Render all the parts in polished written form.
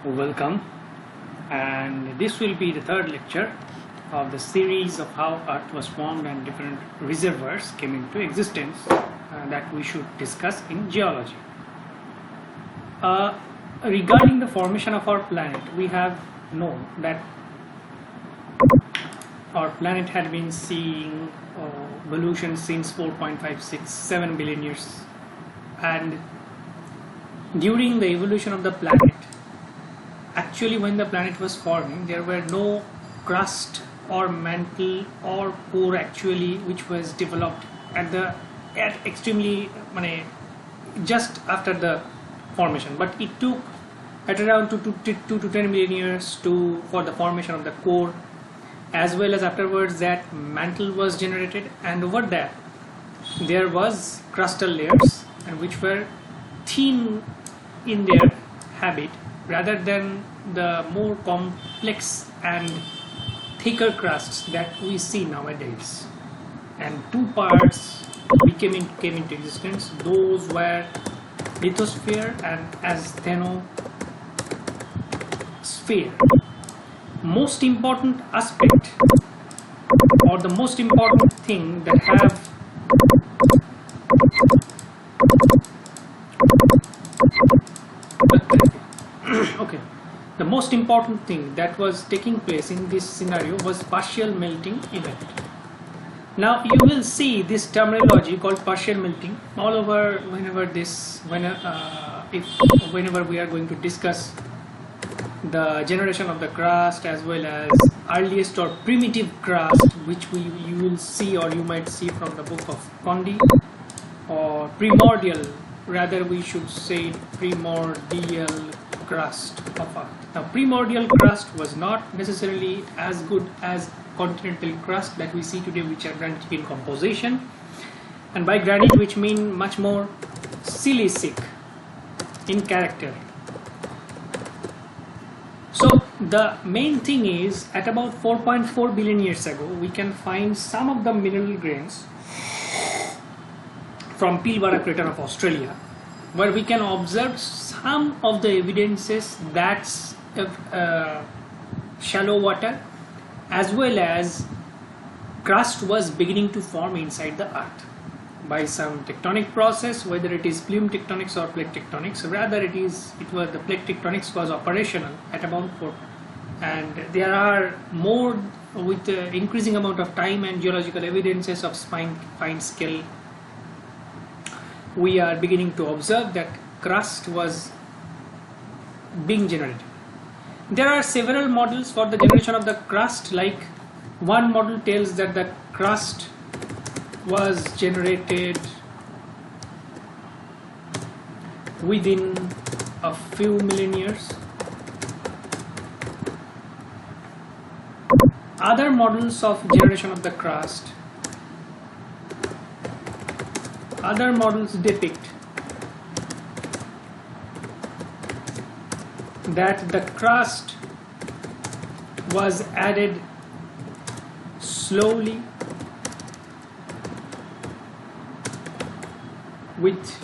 Welcome, and this will be the third lecture of the series of how Earth was formed and different reservoirs came into existence that we should discuss in geology. Regarding the formation of our planet, we have known that our planet had been seeing evolution since 4.567 billion years, and during the evolution of the planet, actually when the planet was forming, there were no crust or mantle or core actually which was developed at extremely just after the formation, but it took at around 2 to 10 million years for the formation of the core, as well as afterwards that mantle was generated, and over there was crustal layers, and which were thin in their habit rather than the more complex and thicker crusts that we see nowadays. And two parts came into existence. Those were lithosphere and asthenosphere. Most important aspect, or the most important thing that have the most important thing that was taking place in this scenario was partial melting event. Now you will see this terminology called partial melting all over whenever we are going to discuss the generation of the crust, as well as earliest or primitive crust, which you will see, or you might see from the book of Condi, or primordial, rather we should say primordial crust of Earth. Now primordial crust was not necessarily as good as continental crust that we see today, which are granitic in composition, and by granite which mean much more silicic in character. So the main thing is, at about 4.4 billion years ago, we can find some of the mineral grains from Pilbara crater of Australia, where we can observe some of the evidences that shallow water as well as crust was beginning to form inside the earth by some tectonic process, whether it is plume tectonics or plate tectonics. Rather the plate tectonics was operational at about 4, and there are more with increasing amount of time and geological evidences of fine scale. We are beginning to observe that crust was being generated. There are several models for the generation of the crust. Like one model tells that the crust was generated within a few million years. Other models of generation of the crust, other models depict that the crust was added slowly with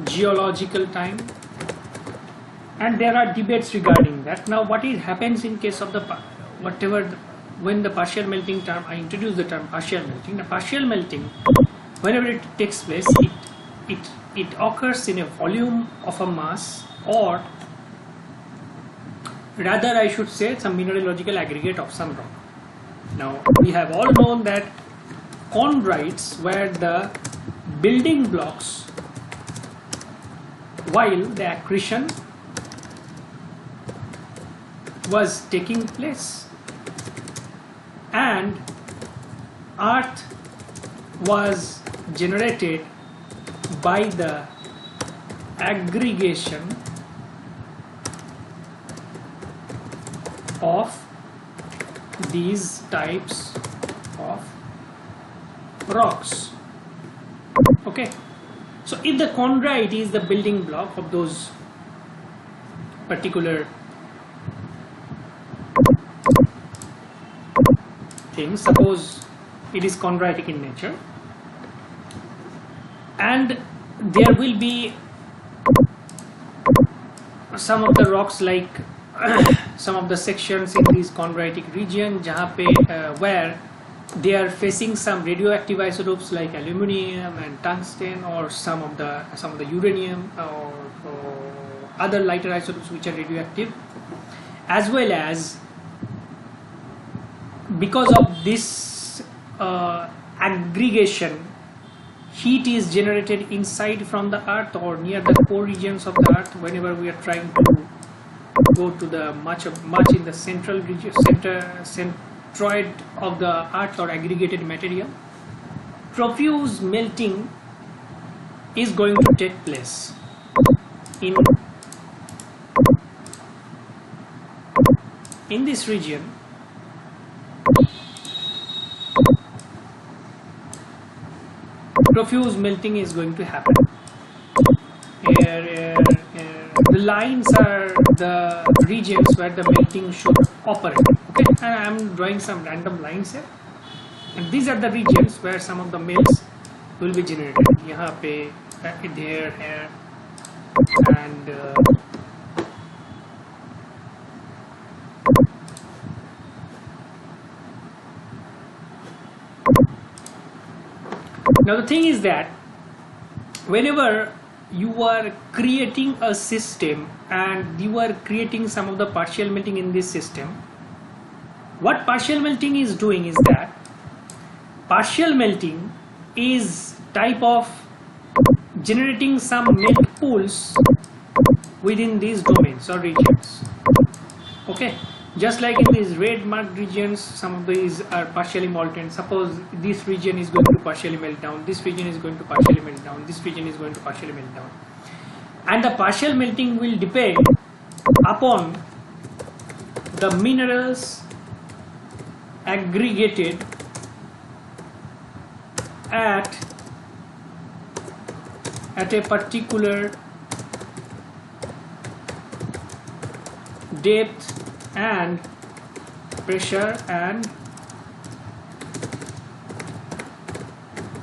geological time, and there are debates regarding that. Now what happens in case of when the partial melting term, I introduce the term partial melting. The partial melting, whenever it takes place, it occurs in a volume of a mass, or rather I should say some mineralogical aggregate of some rock. Now we have all known that chondrites were the building blocks while the accretion was taking place, and earth was generated by the aggregation of these types of rocks. Okay, so if the chondrite is the building block of those particular things, suppose it is chondritic in nature, and there will be some of the rocks like some of the sections in this chondritic region जहाँ पे where they are facing some radioactive isotopes like aluminum and tungsten, or some of the uranium or other lighter isotopes which are radioactive, as well as because of this aggregation, heat is generated inside from the earth or near the core regions of the earth whenever we are trying to go to the much in the central region, centroid of the earth or aggregated material. Profuse melting is going to take place in this region. Profuse melting is going to happen. The lines are the regions where the melting should operate. Okay, and I am drawing some random lines here, and these are the regions where some of the melts will be generated. यहाँ पे, there, here, and now the thing is that whenever you are creating a system and you are creating some of the partial melting in this system, what partial melting is doing is that partial melting is type of generating some melt pools within these domains or regions. Okay, just like in these red marked regions, some of these are partially molten. Suppose this region is going to partially melt down, this region is going to partially melt down, this region is going to partially melt down, and the partial melting will depend upon the minerals aggregated at a particular depth and pressure and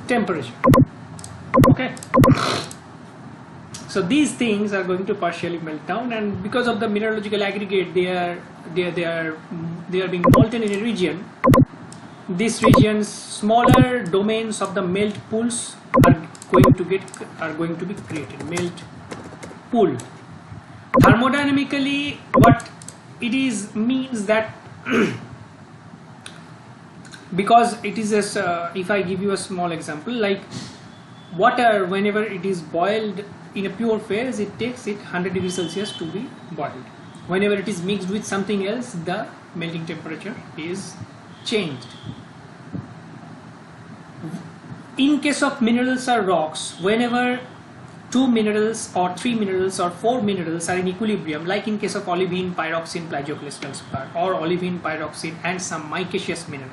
temperature. Okay, so these things are going to partially melt down, and because of the mineralogical aggregate, they are being molten in a region. This region's smaller domains of the melt pools are going to be created. Melt pool. Thermodynamically, what it is means that because it is if I give you a small example, like water, whenever it is boiled in a pure phase, it takes 100 degrees Celsius to be boiled. Whenever it is mixed with something else, the melting temperature is changed. In case of minerals or rocks, whenever 2 minerals or 3 minerals or 4 minerals are in equilibrium, like in case of olivine, pyroxene, plagioclastal spar, or olivine, pyroxene and some micaceous mineral,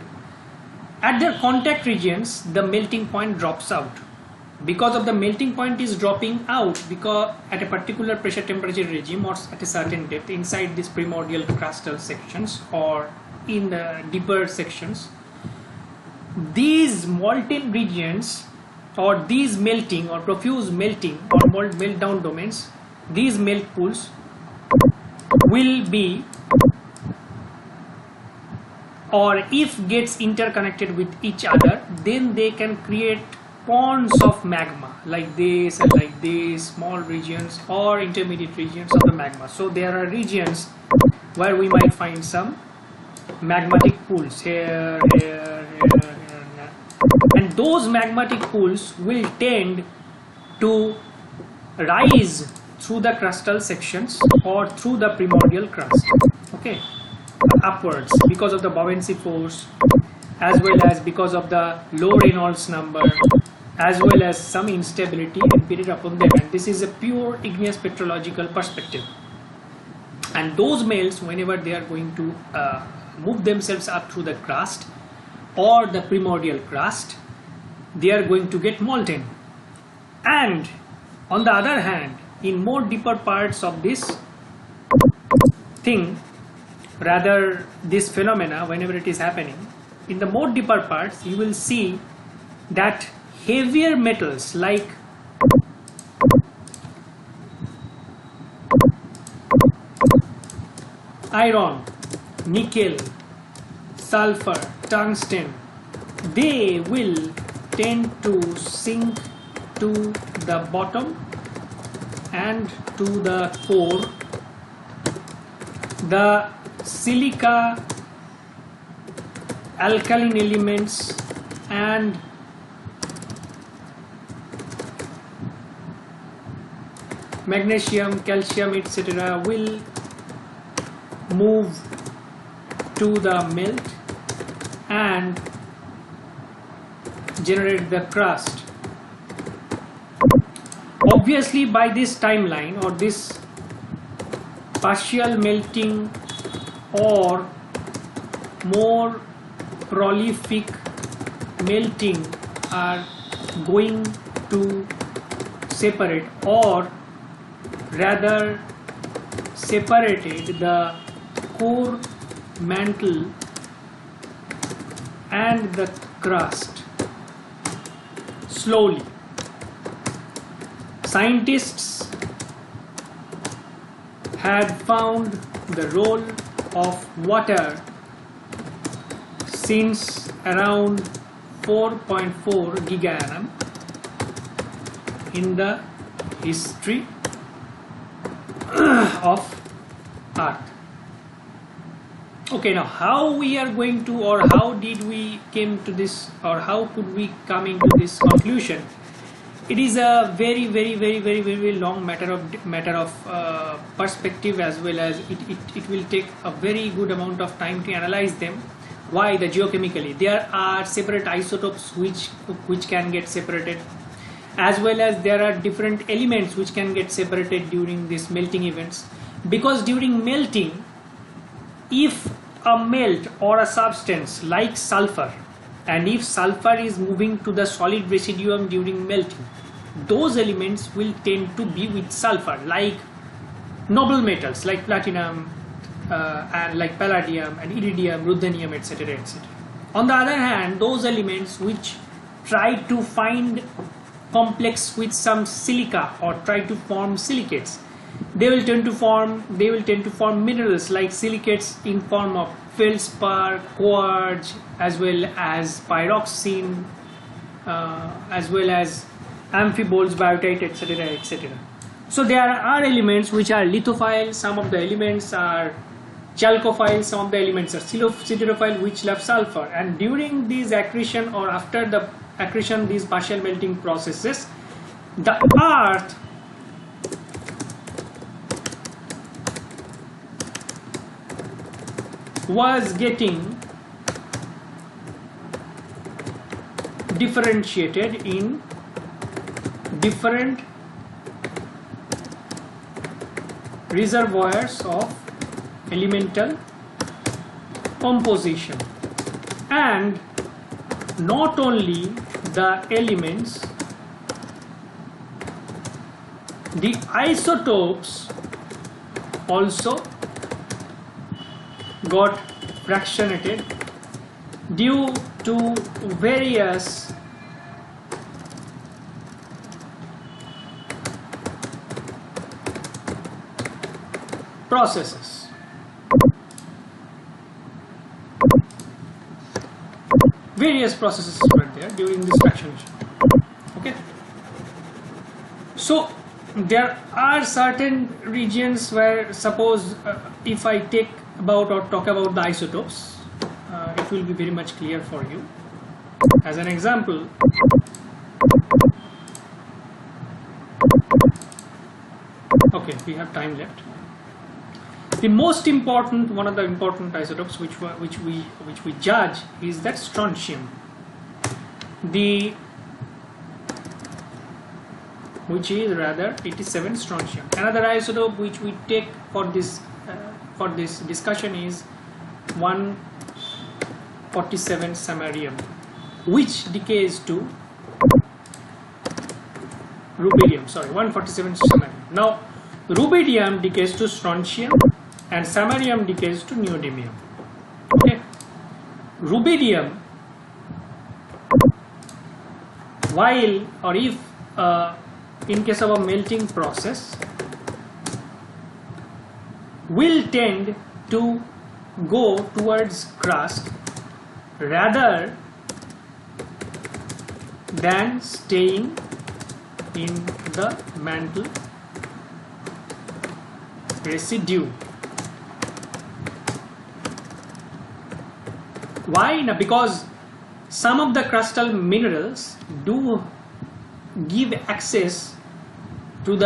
at their contact regions the melting point drops out. Because of the melting point is dropping out, because at a particular pressure temperature regime or at a certain depth inside these primordial crustal sections or in the deeper sections, these molten regions or these melting or profuse melting or meltdown domains, these melt pools will be, or if gets interconnected with each other, then they can create ponds of magma like this and like this, small regions or intermediate regions of the magma. So there are regions where we might find some magmatic pools here, and those magmatic pools will tend to rise through the crustal sections or through the primordial crust, okay, upwards, because of the buoyancy force, as well as because of the low Reynolds number, as well as some instability imputed upon them. And this is a pure igneous petrological perspective. And those melts, whenever they are going to move themselves up through the crust or the primordial crust, they are going to get molten. And on the other hand, in more deeper parts of this thing, rather this phenomena, whenever it is happening, in the more deeper parts, you will see that heavier metals like iron, nickel, sulfur, tungsten, they will tend to sink to the bottom and to the core. The silica, alkaline elements and magnesium, calcium, etc. will move to the melt and generate the crust. Obviously, by this timeline or this partial melting or more prolific melting are going to separate, or rather separated the core mantle and the crust slowly. Scientists had found the role of water since around 4.4 gigaannum in the history of Earth. Okay, now how we are going to, or how did we came to this, or how could we come into this conclusion? It is a very long matter of perspective, as well as it will take a very good amount of time to analyze them. Why? The geochemically there are separate isotopes which can get separated, as well as there are different elements which can get separated during these melting events, because during melting, if a melt or a substance like sulfur, and if sulfur is moving to the solid residuum during melting, those elements will tend to be with sulfur, like noble metals like platinum and like palladium and iridium, ruthenium, etc., etc. On the other hand, those elements which try to find complex with some silica or try to form silicates, they will tend to form minerals like silicates in form of feldspar, quartz, as well as pyroxene, as well as amphiboles, biotite, etc., etc. So there are elements which are lithophile, some of the elements are chalcophile, some of the elements are siderophile, which love sulfur, and during these accretion or after the accretion, these partial melting processes, the earth was getting differentiated in different reservoirs of elemental composition, and not only the elements, the isotopes also got fractionated due to various processes. Various processes were there during this fractionation. Okay. So there are certain regions where, suppose if I take about or talk about the isotopes, it will be very much clear for you. As an example, okay, we have time left. The most important, one of the important isotopes which we judge is that strontium, which is rather 87 strontium. Another isotope which we take for this discussion is 147 samarium, which decays to rubidium. Sorry, 147 samarium. Now, rubidium decays to strontium and samarium decays to neodymium. Okay. Rubidium, while or if in case of a melting process, will tend to go towards crust rather than staying in the mantle residue. Why? Now, because some of the crustal minerals do give access to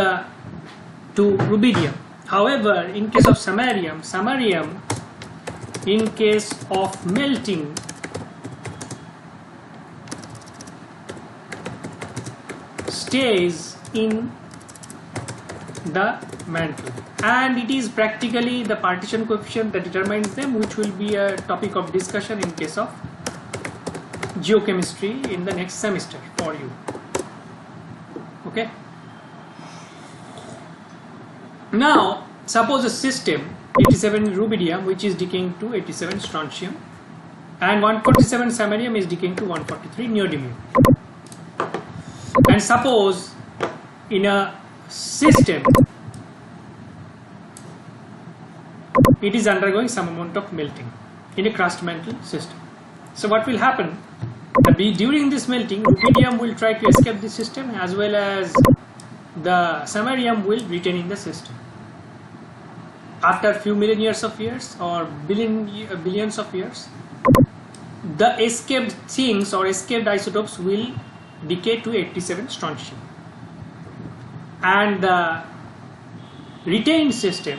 rubidium. However, in case of samarium, in case of melting, stays in the mantle, and it is practically the partition coefficient that determines them, which will be a topic of discussion in case of geochemistry in the next semester for you. Okay. Now, suppose a system 87 rubidium which is decaying to 87 strontium, and 147 samarium is decaying to 143 neodymium. And suppose in a system it is undergoing some amount of melting in a crust mantle system. So what will happen? During this melting, rubidium will try to escape the system, as well as the samarium will retain in the system. After a few million years of years or billions of years, the escaped things or escaped isotopes will decay to 87 strontium, and the retained system,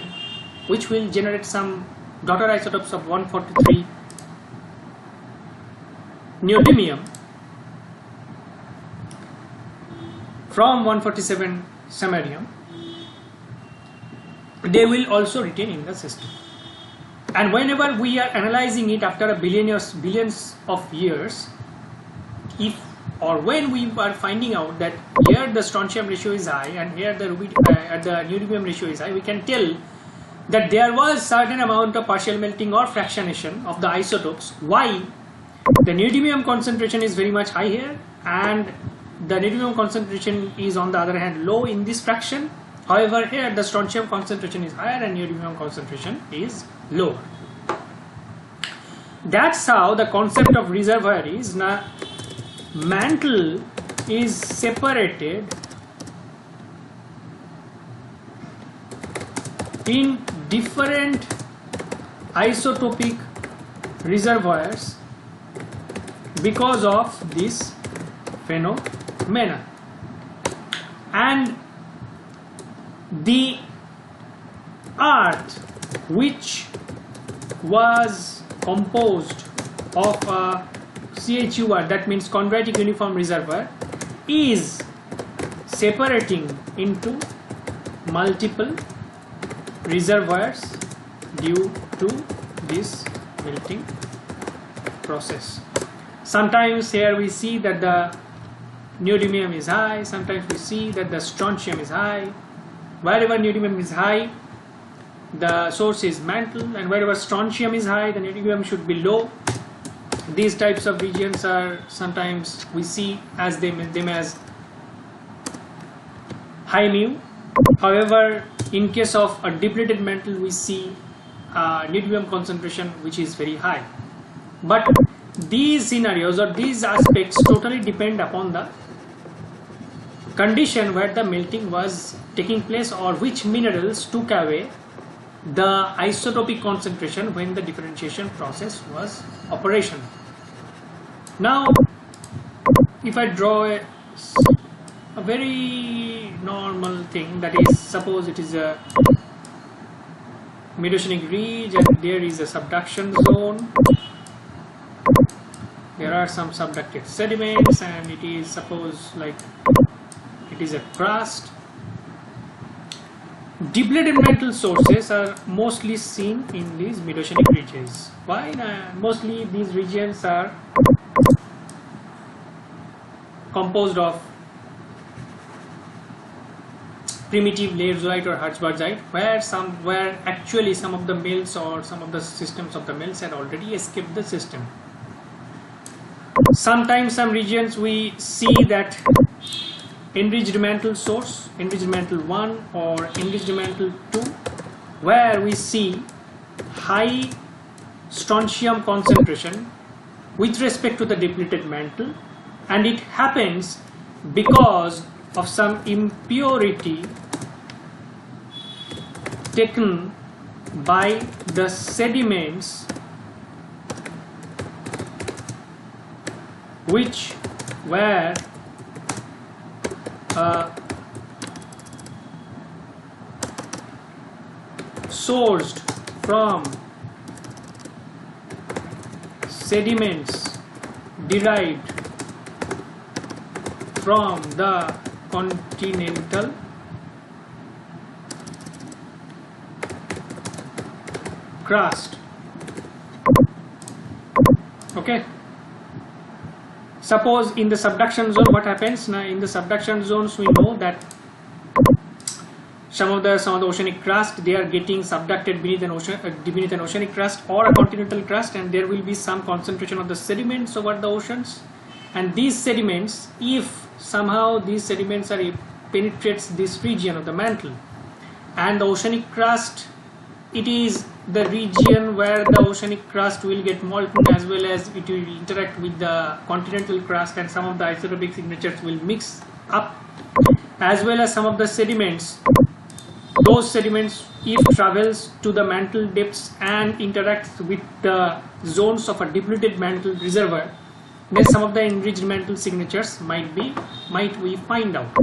which will generate some daughter isotopes of 143 neodymium from 147 samarium, they will also retain in the system. And whenever we are analyzing it after a billions of years, when we are finding out that here the strontium ratio is high and here the neodymium ratio is high, we can tell that there was certain amount of partial melting or fractionation of the isotopes. Why? The neodymium concentration is very much high here, and the neodymium concentration is on the other hand low in this fraction. However, here the strontium concentration is higher and neodymium concentration is lower. That's how the concept of reservoir is. Now, mantle is separated in different isotopic reservoirs because of this phenomena, and the earth, which was composed of a CHUR, that means chondritic uniform reservoir, is separating into multiple reservoirs due to this melting process. Sometimes here we see that the neodymium is high, sometimes we see that the strontium is high. Wherever neodymium is high, the source is mantle, and wherever strontium is high, the neodymium should be low. These types of regions are sometimes we see as them as high mu. However, in case of a depleted mantle, we see neodymium concentration which is very high. But these scenarios or these aspects totally depend upon the condition where the melting was taking place, or which minerals took away the isotopic concentration when the differentiation process was operational. Now, if I draw a very normal thing, that is, suppose it is a mid-oceanic ridge and there is a subduction zone. There are some subducted sediments, and it is, suppose, like it is a crust. Depleted mantle sources are mostly seen in these mid-oceanic ridges. Why? Mostly these regions are composed of primitive laterite or Hertzbergite, where actually some of the mills or some of the systems of the mills had already escaped the system. Sometimes some regions we see that enriched mantle source, enriched mantle 1 or enriched mantle 2, where we see high strontium concentration with respect to the depleted mantle, and it happens because of some impurity taken by the sediments which were sourced from sediments derived from the continental crust. Okay. Suppose in the subduction zone, what happens now? In the subduction zones, we know that some of the oceanic crust, they are getting subducted beneath an oceanic crust or a continental crust, and there will be some concentration of the sediments over the oceans. And these sediments, if somehow these sediments penetrates this region of the mantle, and the oceanic crust, it is the region where the oceanic crust will get molten, as well as it will interact with the continental crust, and some of the isotopic signatures will mix up, as well as some of the sediments. Those sediments, if travels to the mantle depths and interacts with the zones of a depleted mantle reservoir, then some of the enriched mantle signatures might we find out.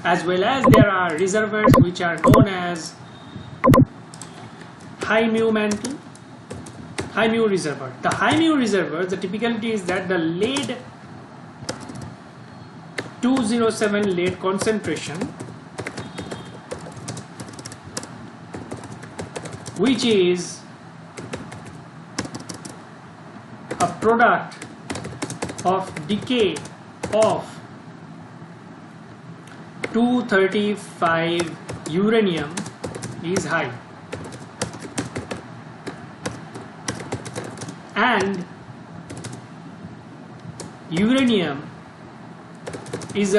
As well as there are reservoirs which are known as high mu mantle, high mu reservoir. The high mu reservoir, the typicality is that the lead 207 lead concentration, which is a product of decay of 235 uranium, is high. And uranium is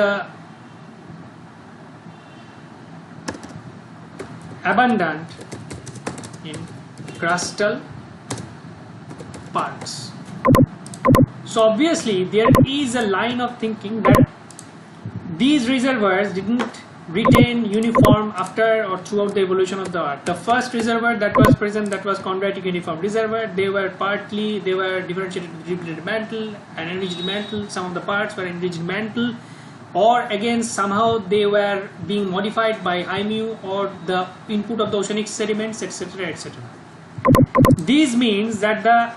abundant in crustal parts. So obviously there is a line of thinking that these reservoirs didn't retain uniform after or throughout the evolution of the Earth. The first reservoir that was present, that was chondritic uniform reservoir, they were differentiated with depleted mantle and enriched mantle. Some of the parts were enriched mantle, or again somehow they were being modified by high mu or the input of the oceanic sediments, etc., etc. This means that the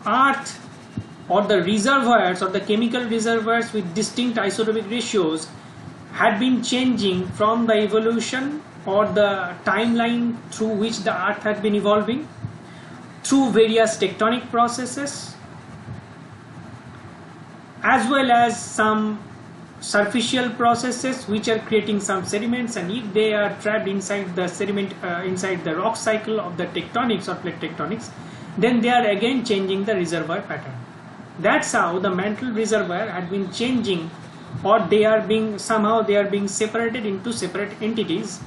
Earth or the reservoirs or the chemical reservoirs with distinct isotopic ratios had been changing from the evolution or the timeline through which the Earth had been evolving, through various tectonic processes, as well as some superficial processes which are creating some sediments, and if they are trapped inside the sediment, inside the rock cycle of the tectonics or plate tectonics, then they are again changing the reservoir pattern. That's how the mantle reservoir had been changing, or they are being separated into separate entities,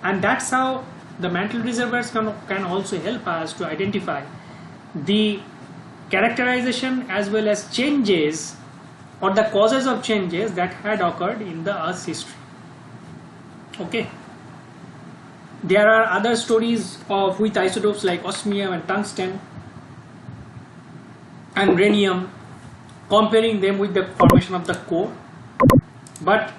and that's how the mantle reservoirs can also help us to identify the characterization as well as changes or the causes of changes that had occurred in the Earth's history. Okay. There are other stories with isotopes like osmium and tungsten and rhenium, comparing them with the formation of the core. But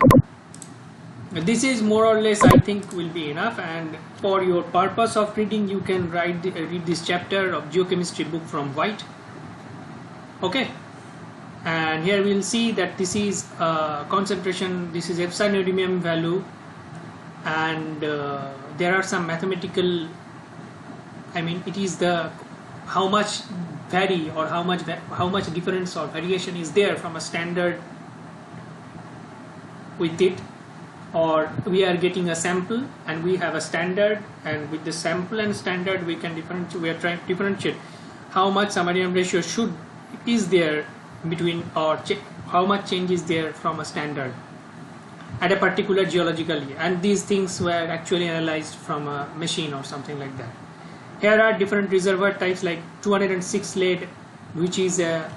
this is more or less, I think, will be enough, and for your purpose of reading, you can read this chapter of geochemistry book from White. Okay, and here we will see that this is concentration, this is epsilon neodymium value, and there are some mathematical, I mean, it is the how much vary or how much difference or variation is there from a standard with it, or we are getting a sample and we have a standard, and with the sample and standard we can differentiate, we are trying to differentiate how much samarium ratio is there between, or how much change is there from a standard at a particular geological year, and these things were actually analyzed from a machine or something like that. Here are different reservoir types like 206 lead, which is a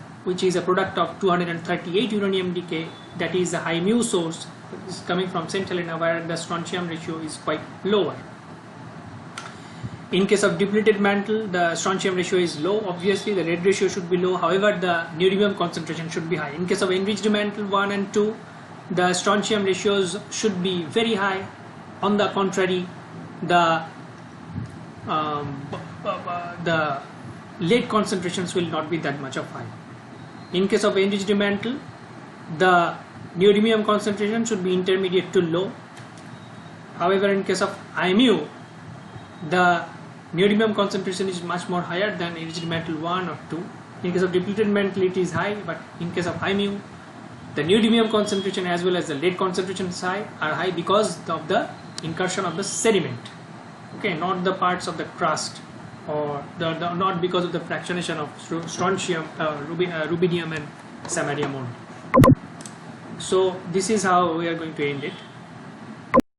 product of 238 uranium decay. That is a high mu source. It's coming from Central India, where the strontium ratio is quite lower. In case of depleted mantle, the strontium ratio is low. Obviously, the lead ratio should be low. However, the neodymium concentration should be high. In case of enriched mantle 1 and 2, the strontium ratios should be very high. On the contrary, the lead concentrations will not be that much of high. In case of enriched mantle, the neodymium concentration should be intermediate to low. However, in case of IMU, the neodymium concentration is much more higher than enriched mantle 1 or 2. In case of depleted mantle, it is high, but in case of IMU, the neodymium concentration as well as the lead concentration are high because of the incursion of the sediment. Okay, not the parts of the crust, or not because of the fractionation of strontium, rubidium and samarium only. So this is how we are going to end it.